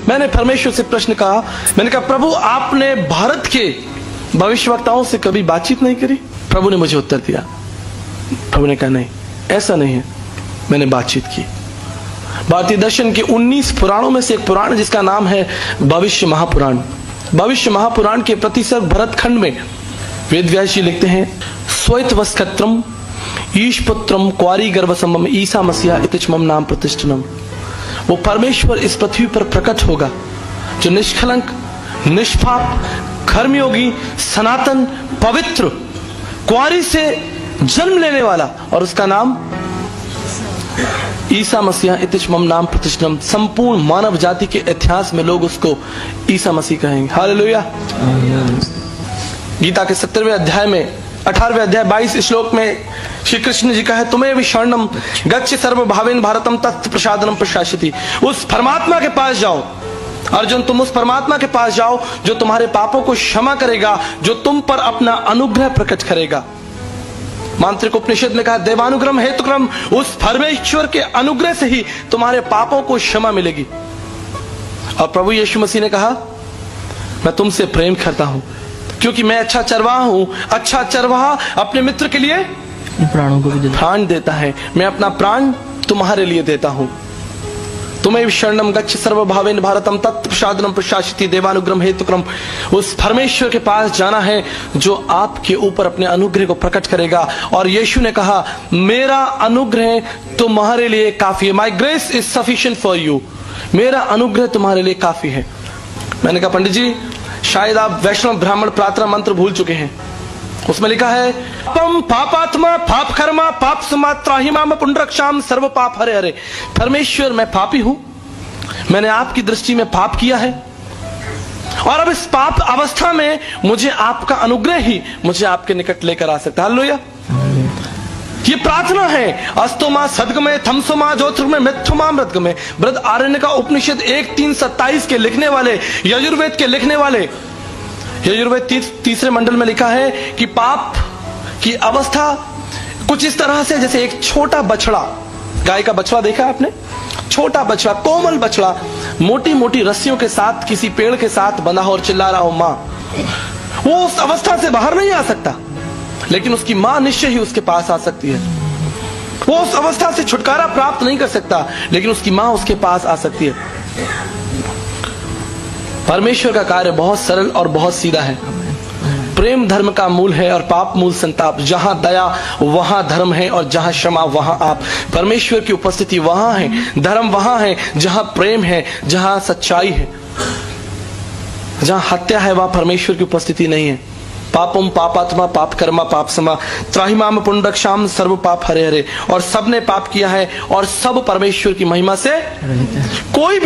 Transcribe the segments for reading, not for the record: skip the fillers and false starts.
मैंने परमेश्वर से प्रश्न कहा, मैंने कहा प्रभु आपने भारत के भविष्यवक्ताओं से कभी बातचीत नहीं करी? प्रभु ने मुझे उत्तर दिया, प्रभु ने कहा नहीं, ऐसा नहीं है, मैंने बातचीत की। भारतीय दर्शन के 19 पुराणों में से एक पुराण जिसका नाम है भविष्य महापुराण। भविष्य महापुराण के प्रतिसर्ग भरतखंड में वेद व्यास जी लिखते हैं, स्वैतवस्कत्रम ईशपुत्रम क्वारी गर्भसम्भम ईसा मसीहा इतिचमम नाम प्रतिष्ठनम। वो परमेश्वर इस पृथ्वी पर प्रकट होगा जो निष्कलंक, निष्पाप, कर्मयोगी, सनातन, पवित्र, क्वारी से जन्म लेने वाला, और उसका नाम ईसा मसीहा इतिचमम नाम प्रतिष्ठनम। संपूर्ण मानव जाति के इतिहास में लोग उसको ईसा मसीह कहेंगे। हालेलुया। गीता के 17वें अध्याय में 18वें अध्याय 22 श्लोक में श्री कृष्ण जी का है, तुम्हें भी शरणम गच्छ सर्वभावेन भारतम तत् प्रसादनम प्रशासिति। उस परमात्मा के पास जाओ अर्जुन, तुम उस परमात्मा के पास जाओ जो तुम्हारे पापों को क्षमा करेगा, जो तुम पर अपना अनुग्रह प्रकट करेगा। मांत्रिक उपनिषद में कहा, देवानुग्रह हेतुक्रम, उस परमेश्वर के अनुग्रह से ही तुम्हारे पापों को क्षमा मिलेगी। और प्रभु यीशु मसीह ने कहा, मैं तुमसे प्रेम करता हूं क्योंकि मैं अच्छा चरवाहा हूं। अच्छा चरवाहा अपने मित्र के लिए प्राणों को भी प्राण देता है। मैं अपना प्राण तुम्हारे लिए देता हूं। तुम्हें शरणम गच्छ सर्वभावेन भारतम तत् प्रसादनम प्रशासिति देवानुग्रह हेतुक्रम। उस परमेश्वर के पास जाना है जो आपके ऊपर अपने अनुग्रह को प्रकट करेगा। और यीशु ने कहा, मेरा अनुग्रह तुम्हारे लिए काफी है। माई grace is sufficient for you. मेरा अनुग्रह तुम्हारे लिए काफी है। मैंने कहा, पंडित जी शायद आप वैष्णव ब्राह्मण प्रार्थना मंत्र भूल चुके हैं। उसमें लिखा है, पम पापात्मा पाप कर्मा पाप समात्राहिमाम पुंडरक्षाम सर्व पाप हरे हरे। परमेश्वर मैं पापी हूं, मैंने आपकी दृष्टि में पाप किया है, और अब इस पाप अवस्था में मुझे आपका अनुग्रह ही मुझे आपके निकट लेकर आ सकता है। हालेलुया। ये प्रार्थना है। अस्तोमा सदगमे थमसोमा ज्योतिर्गमे मिथुमा मृतगमे। बृहद आरण्य का उपनिषद 1:3-27 के लिखने वाले, यजुर्वेद के लिखने वाले, यजुर्वेद तीसरे मंडल में लिखा है कि पाप की अवस्था कुछ इस तरह से जैसे एक छोटा बछड़ा, गाय का बछड़ा देखा आपने? छोटा बछड़ा, कोमल बछड़ा, मोटी मोटी रस्सियों के साथ किसी पेड़ के साथ बंधा और चिल्ला रहा हो मां। वो उस अवस्था से बाहर नहीं आ सकता, लेकिन उसकी मां निश्चय ही उसके पास आ सकती है। वो उस अवस्था से छुटकारा प्राप्त नहीं कर सकता, लेकिन उसकी मां उसके पास आ सकती है। परमेश्वर का कार्य बहुत सरल और बहुत सीधा है। प्रेम धर्म का मूल है और पाप मूल संताप। जहां दया वहां धर्म है, और जहां क्षमा वहां आप। परमेश्वर की उपस्थिति वहां है, धर्म वहां है जहां प्रेम है, जहां सच्चाई है। जहां हत्या है वहां परमेश्वर की उपस्थिति नहीं है। पापम पापात्मा पाप कर्मा पाप समा त्राहिमाम पुंडरक्षाम सर्व पाप हरे हरे। और सबने पाप किया है और सब परमेश्वर की महिमा से। कोई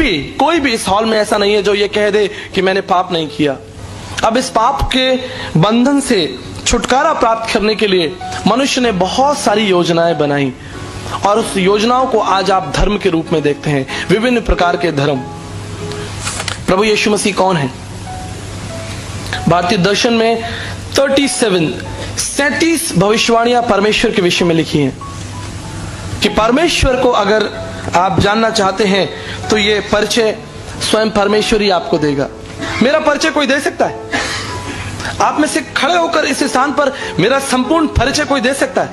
भी इस हॉल में ऐसा नहीं है जो ये कह दे कि मैंने पाप नहीं किया। अब इस पाप के बंधन से छुटकारा प्राप्त करने के लिए मनुष्य ने बहुत सारी योजनाएं बनाई, और उस योजनाओं को आज आप धर्म के रूप में देखते हैं। विभिन्न प्रकार के धर्म। प्रभु यीशु मसीह कौन है? भारतीय दर्शन में 37 भविष्यवाणियां परमेश्वर के विषय में लिखी हैं कि परमेश्वर को अगर आप जानना चाहते हैं तो ये परिचय स्वयं परमेश्वर ही आपको देगा। मेरा परिचय कोई दे सकता है? आप में से खड़े होकर इस स्थान पर मेरा संपूर्ण परिचय कोई दे सकता है?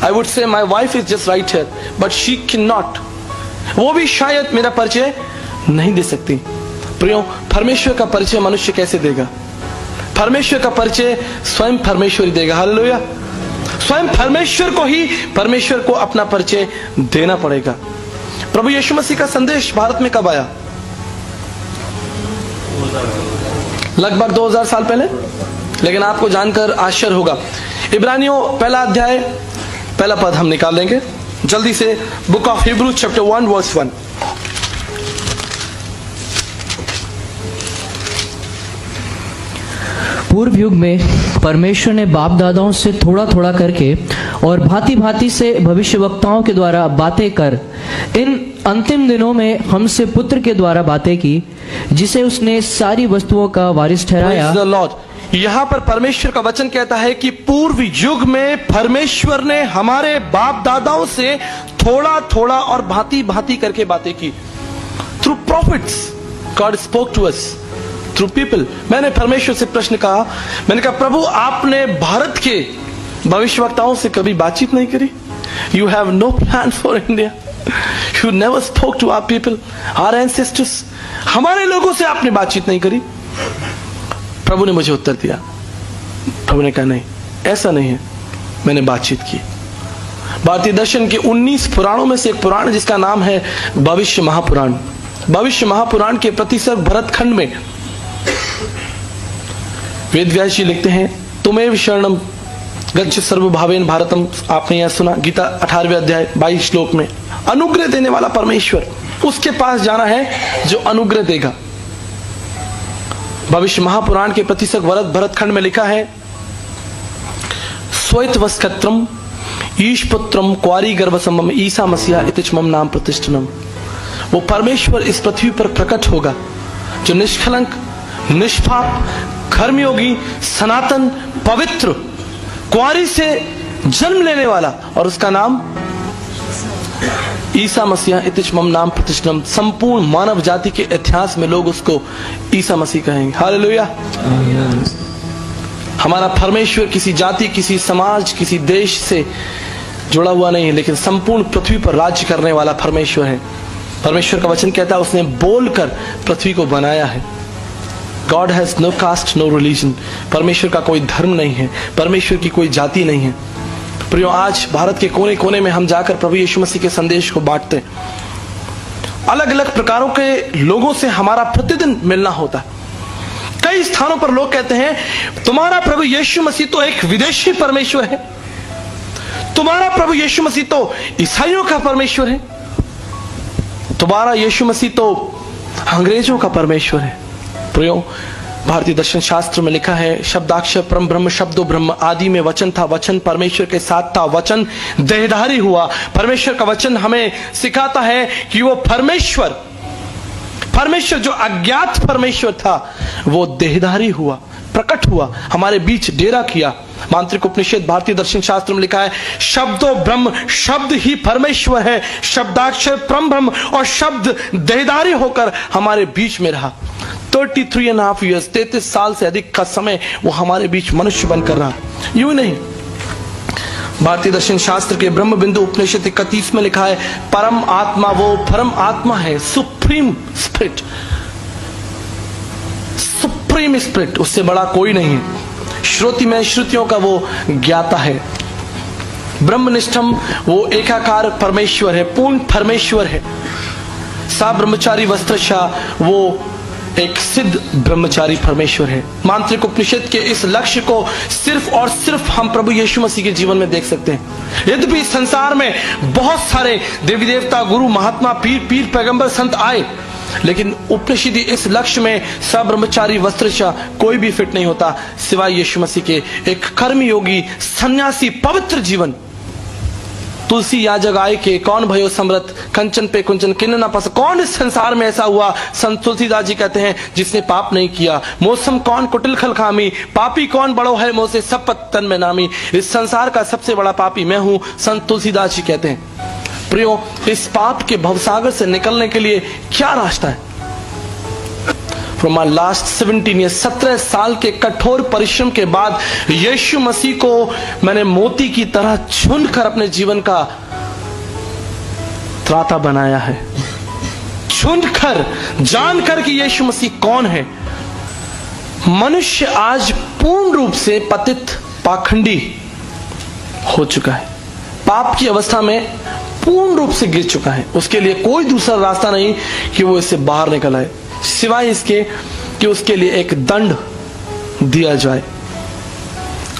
I would say my wife is just right here but she can not. वो भी शायद मेरा परिचय नहीं दे सकती। प्रियो, परमेश्वर का परिचय मनुष्य कैसे देगा? परमेश्वर का परिचय स्वयं परमेश्वर ही देगा। हालेलुया। स्वयं परमेश्वर को ही परमेश्वर को अपना परिचय देना पड़ेगा। प्रभु यीशु मसीह का संदेश भारत में कब आया? लगभग 2000 साल पहले। लेकिन आपको जानकर आश्चर्य होगा, इब्रानियों पहला अध्याय पहला पद हम निकाल लेंगे जल्दी से। Book of Hebrew chapter 1 verse 1। पूर्व युग में परमेश्वर ने बाप दादाओं से थोड़ा थोड़ा करके और भांति भांति से भविष्यवक्ताओं के द्वारा बातें कर इन अंतिम दिनों में हमसे पुत्र के द्वारा बातें की, जिसे उसने सारी वस्तुओं का वारिस ठहराया। यहाँ पर परमेश्वर का वचन कहता है कि पूर्व युग में परमेश्वर ने हमारे बाप दादाओं से थोड़ा थोड़ा और भांति भांति करके बातें की। Through profits, God spoke to us through people. मैंने परमेश्वर से प्रश्न कहा, मैंने कहा प्रभु आपने भारत के भविष्यवक्ताओं से कभी बातचीत नहीं करी? You have no plan for India. You never spoke to our people, our ancestors. हमारे लोगों से आपने बातचीत नहीं करी? प्रभु ने मुझे उत्तर दिया। प्रभु ने कहा नहीं, ऐसा नहीं है, मैंने बातचीत की। भारतीय दर्शन के 19 पुराणों में से एक पुराण जिसका नाम है भविष्य महापुराण। भविष्य महापुराण के प्रतिसर्ग भरतखंड में वेदव्यास जी लिखते हैं, तुम्हें शरणम गच्छ सर्वभावेन भारतम। आपने यह सुना, गीता 18वें अध्याय 22 श्लोक में। अनुग्रह देने वाला परमेश्वर, उसके पास जाना है जो अनुग्रह देगा। भविष्य महापुराण के प्रतिसर्ग भरतखंड में लिखा है, स्वैतवस्कत्रम ईशपुत्रम क्वारी गर्भसम्भम ईसा मसीहा इतिचमम नाम प्रतिष्ठनम। वो परमेश्वर इस पृथ्वी पर प्रकट होगा जो निष्कलंक, निष्पाप, कर्मयोगी, सनातन, पवित्र, क्वारी से जन्म लेने वाला, और उसका नाम ईसा मसीहा इतिचमम नाम प्रतिष्ठनम। संपूर्ण मानव जाति के इतिहास में लोग उसको ईसा मसीह कहेंगे। हालेलुया। हमारा परमेश्वर किसी जाति, किसी समाज, किसी देश से जुड़ा हुआ नहीं है, लेकिन संपूर्ण पृथ्वी पर राज्य करने वाला परमेश्वर है। परमेश्वर का वचन कहता है उसने बोलकर पृथ्वी को बनाया है। God has no caste, no religion. परमेश्वर का कोई धर्म नहीं है, परमेश्वर की कोई जाति नहीं है। प्रियो, आज भारत के कोने कोने में हम जाकर प्रभु यीशु मसीह के संदेश को बांटते हैं। अलग अलग प्रकारों के लोगों से हमारा प्रतिदिन मिलना होता है। कई स्थानों पर लोग कहते हैं तुम्हारा प्रभु यीशु मसीह तो एक विदेशी परमेश्वर है, तुम्हारा प्रभु यीशु मसीह तो ईसाइयों का परमेश्वर है, तुम्हारा यीशु मसीह तो अंग्रेजों का परमेश्वर है। प्रियो, भारतीय दर्शन शास्त्र में लिखा है, शब्दाक्षर परम ब्रह्म शब्दो ब्रह्म, आदि में वचन था, वचन परमेश्वर के साथ था, वचन देहधारी हुआ। परमेश्वर का वचन हमें सिखाता है कि वो परमेश्वर जो अज्ञात परमेश्वर था वो देहधारी हुआ, प्रकट हुआ, हमारे बीच डेरा किया। मांत्रिक उपनिषद भारतीय दर्शन शास्त्र में लिखा है, शब्दो ब्रह्म, शब्द ही परमेश्वर है, शब्दाक्षर परम ब्रह्म, और शब्द देहधारी होकर हमारे बीच में रहा। 33.5 years, 33 साल से अधिक का समय वो हमारे बीच मनुष्य बनकर रहा। यूं नहीं, भारतीय दर्शन शास्त्र के ब्रह्म बिंदु उपनिषद 31 में लिखा है, परम आत्मा वो परम आत्मा है, सुप्रीम स्पिरिट, सुप्रीम स्पिरिट, उससे बड़ा कोई नहीं है। श्रुति में श्रुतियों का वो ज्ञाता है। ब्रह्मनिष्ठम वो एकाकार परमेश्वर है, पूर्ण परमेश्वर है। सा ब्रह्मचारी वस्त्रशाह वो एक सिद्ध ब्रह्मचारी परमेश्वर है। मांत्रिक उपनिषद के इस लक्ष्य को सिर्फ और सिर्फ हम प्रभु यीशु मसीह के जीवन में देख सकते हैं। यद्यपि संसार में बहुत सारे देवी देवता, गुरु, महात्मा, पीर, पैगंबर, संत आए, लेकिन उपनिषद इस लक्ष्य में सब ब्रह्मचारी वस्त्रशाह कोई भी फिट नहीं होता सिवाय यीशु मसीह के। एक कर्मयोगी, सन्यासी, पवित्र जीवन। तुलसी याजक आय के कौन भयो समृत, कंचन पे कुंचन किन्न ना पस। कौन इस संसार में ऐसा हुआ, संत तुलसीदास जी कहते हैं, जिसने पाप नहीं किया। मौसम कौन कुटिल खल खामी, पापी कौन बड़ो है मोसे सब तन में नामी। इस संसार का सबसे बड़ा पापी मैं हूं, संत तुलसीदास जी कहते हैं। प्रियो, इस पाप के भवसागर से निकलने के लिए क्या रास्ता है? फ्रॉम माई लास्ट 17 years, 17 साल के कठोर परिश्रम के बाद यीशु मसीह को मैंने मोती की तरह चुनकर अपने जीवन का त्राता बनाया है। चुनकर, जानकर कि यीशु मसीह कौन है। मनुष्य आज पूर्ण रूप से पतित, पाखंडी हो चुका है, पाप की अवस्था में पूर्ण रूप से गिर चुका है। उसके लिए कोई दूसरा रास्ता नहीं कि वो इससे बाहर निकल आए, सिवाय इसके कि उसके लिए एक दंड दिया जाए।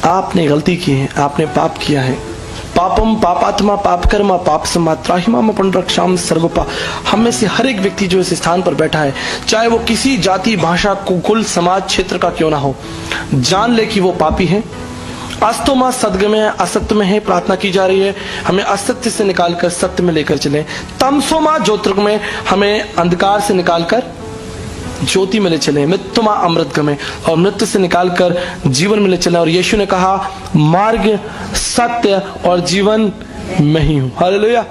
आपने गलती की है, आपने पाप किया है। पापम पापात्मा पाप कर्मा पाप समात्राहिमा पुनरक्षाम सर्वपा। हम में से हर एक व्यक्ति जो इस स्थान पर बैठा है, चाहे वो किसी जाति, भाषा, कुल, समाज, क्षेत्र का क्यों ना हो, जान ले कि वो पापी है। अस्तोमा सदगमय, असत्य में है, प्रार्थना की जा रही है हमें असत्य से निकालकर सत्य में लेकर चले। तमसोमा ज्योतिर्गमय, हमें अंधकार से निकालकर ज्योति में ले चले। मृत्युमा अमृतगमय, और मृत्यु से निकालकर जीवन में ले चले। और यीशु ने कहा, मार्ग, सत्य और जीवन मैं ही हूं। हालेलुया।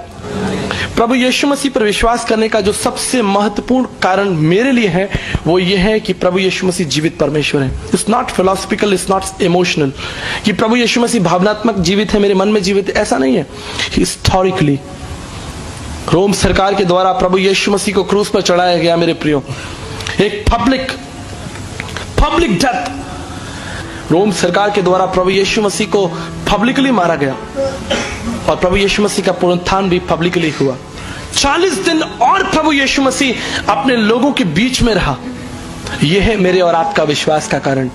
प्रभु यीशु मसीह पर विश्वास करने का जो सबसे महत्वपूर्ण कारण मेरे लिए है वो ये है कि प्रभु यीशु मसीह जीवित परमेश्वर है। It's not philosophical, it's not emotional कि प्रभु यीशु मसीह भावनात्मक जीवित है, मेरे मन में जीवित है, ऐसा नहीं है। हिस्टोरिकली रोम सरकार के द्वारा प्रभु यीशु मसीह को क्रूस पर चढ़ाया गया मेरे प्रियो, एक पब्लिक डेथ। रोम सरकार के द्वारा प्रभु यीशु मसीह को पब्लिकली मारा गया और प्रभु यीशु मसीह का पुनरुत्थान भी पब्लिकली हुआ। 40 दिन और प्रभु यीशु मसीह अपने लोगों के बीच में रहा। यह है मेरे और आपका विश्वास का कारण।